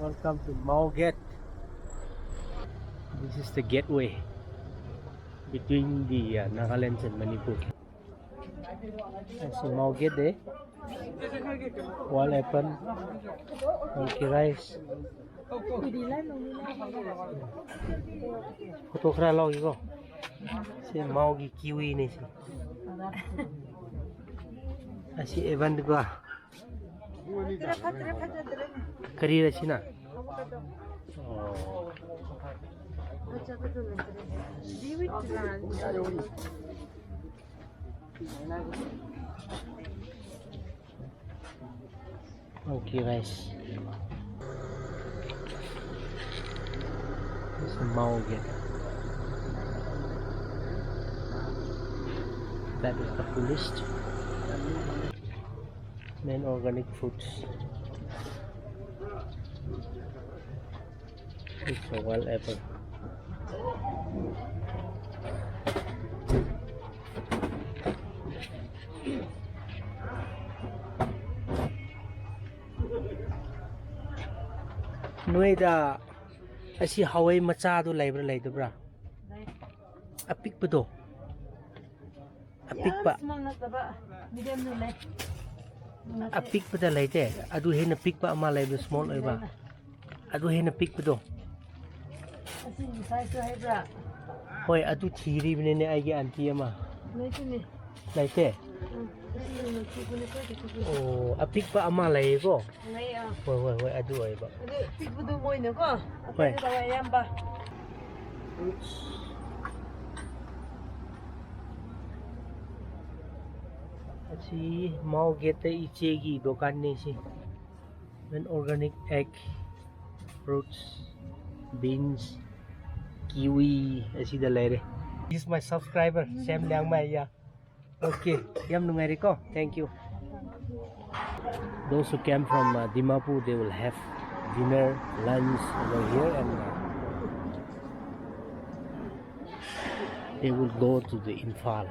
Welcome to Mao Gate. This is the gateway between the Nagaland and Manipur. I see Mao Gate there. Wall apple, monkey rice. Photo khara lo gi ko. Se Mao gi kiwi ni si. Asi event ko. Kari ra china. Oh. Okay, guys. This is Mao Gate. That is the fullest main organic foods. It's a wild apple. Noida asi hawai macha do laibra laidabra apik pado apik pa apik pada laite adu hena pik pa ama laibra small oiba adu hena pik pado asi size to haibra hoi adu thiri bine ne aigi auntie ama laite oh apik pa ama lai ko hoi adu oiba pik pado moi ne ko hoi yamba si Mao Gate iche gi dokan ni si an organic egg fruits beans kiwi asi da lere. This is my subscriber Samliangmai ya. Okay yam nungai ko, thank you. Those who came from Dimapur, they will have dinner lunch over here and they will go to the Infal.